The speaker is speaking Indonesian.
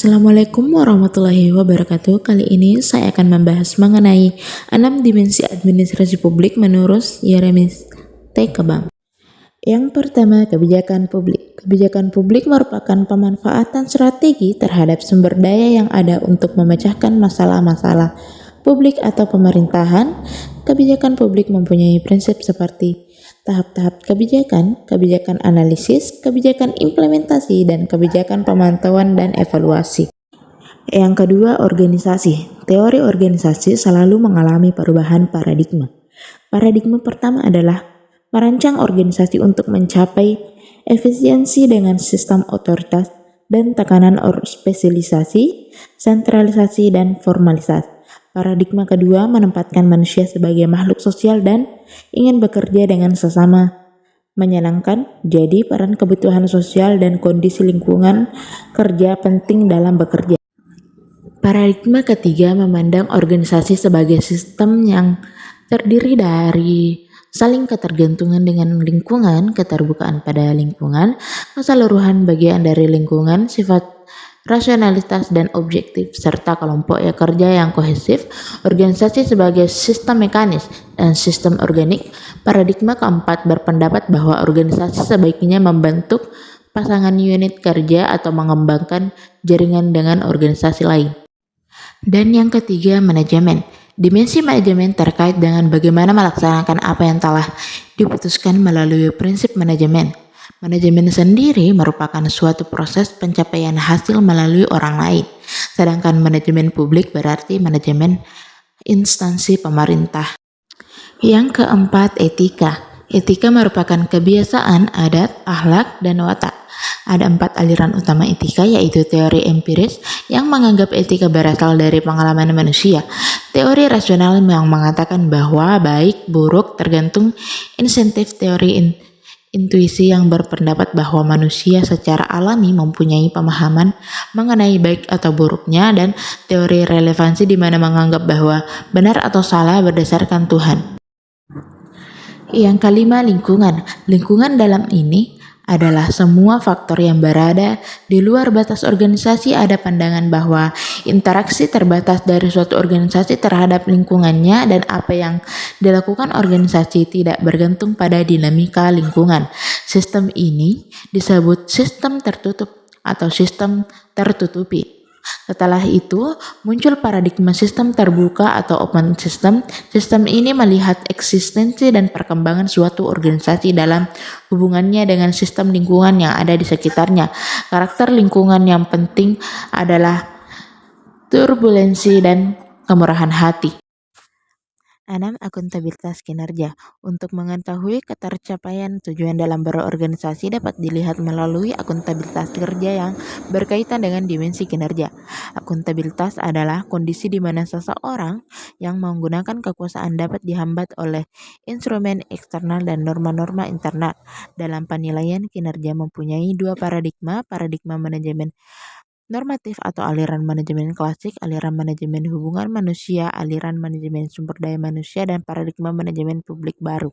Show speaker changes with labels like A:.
A: Assalamualaikum warahmatullahi wabarakatuh. Kali ini saya akan membahas mengenai 6 dimensi administrasi publik menurut Yeremis Tekebang. Yang pertama, kebijakan publik. Kebijakan publik merupakan pemanfaatan strategi terhadap sumber daya yang ada untuk memecahkan masalah-masalah publik atau pemerintahan. Kebijakan publik mempunyai prinsip seperti tahap-tahap kebijakan, kebijakan analisis, kebijakan implementasi, dan kebijakan pemantauan dan evaluasi. Yang kedua, organisasi. Teori organisasi selalu mengalami perubahan paradigma. Paradigma pertama adalah merancang organisasi untuk mencapai efisiensi dengan sistem otoritas dan tekanan spesialisasi, sentralisasi, dan formalisasi. Paradigma kedua menempatkan manusia sebagai makhluk sosial dan ingin bekerja dengan sesama menyenangkan, jadi peran kebutuhan sosial dan kondisi lingkungan kerja penting dalam bekerja. Paradigma ketiga memandang organisasi sebagai sistem yang terdiri dari saling ketergantungan dengan lingkungan, keterbukaan pada lingkungan, keseluruhan bagian dari lingkungan, sifat rasionalitas dan objektif, serta kelompok kerja yang kohesif. Organisasi sebagai sistem mekanis dan sistem organik. Paradigma keempat berpendapat bahwa organisasi sebaiknya membentuk pasangan unit kerja atau mengembangkan jaringan dengan organisasi lain. Dan yang ketiga, manajemen. Dimensi manajemen terkait dengan bagaimana melaksanakan apa yang telah diputuskan melalui prinsip manajemen. Manajemen sendiri merupakan suatu proses pencapaian hasil melalui orang lain, sedangkan manajemen publik berarti manajemen instansi pemerintah. Yang keempat, etika. Etika merupakan kebiasaan, adat, akhlak, dan watak. Ada 4 aliran utama etika, yaitu teori empiris yang menganggap etika berasal dari pengalaman manusia, teori rasional yang mengatakan bahwa baik buruk tergantung insentif, teori intuisi yang berpendapat bahwa manusia secara alami mempunyai pemahaman mengenai baik atau buruknya, dan teori relevansi di mana menganggap bahwa benar atau salah berdasarkan Tuhan. Yang kelima, lingkungan. Lingkungan dalam ini adalah semua faktor yang berada di luar batas organisasi. Ada pandangan bahwa interaksi terbatas dari suatu organisasi terhadap lingkungannya dan apa yang dilakukan organisasi tidak bergantung pada dinamika lingkungan. Sistem ini disebut sistem tertutup atau sistem tertutupi. Setelah itu muncul paradigma sistem terbuka atau open system. Sistem ini melihat eksistensi dan perkembangan suatu organisasi dalam hubungannya dengan sistem lingkungan yang ada di sekitarnya. Karakter lingkungan yang penting adalah turbulensi dan kemurahan hati. 6. Akuntabilitas kinerja. Untuk mengetahui ketercapaian tujuan dalam berorganisasi dapat dilihat melalui akuntabilitas kinerja yang berkaitan dengan dimensi kinerja. Akuntabilitas adalah kondisi di mana seseorang yang menggunakan kekuasaan dapat dihambat oleh instrumen eksternal dan norma-norma internal. Dalam penilaian kinerja mempunyai 2 paradigma, paradigma manajemen normatif atau aliran manajemen klasik, aliran manajemen hubungan manusia, aliran manajemen sumber daya manusia, dan paradigma manajemen publik baru.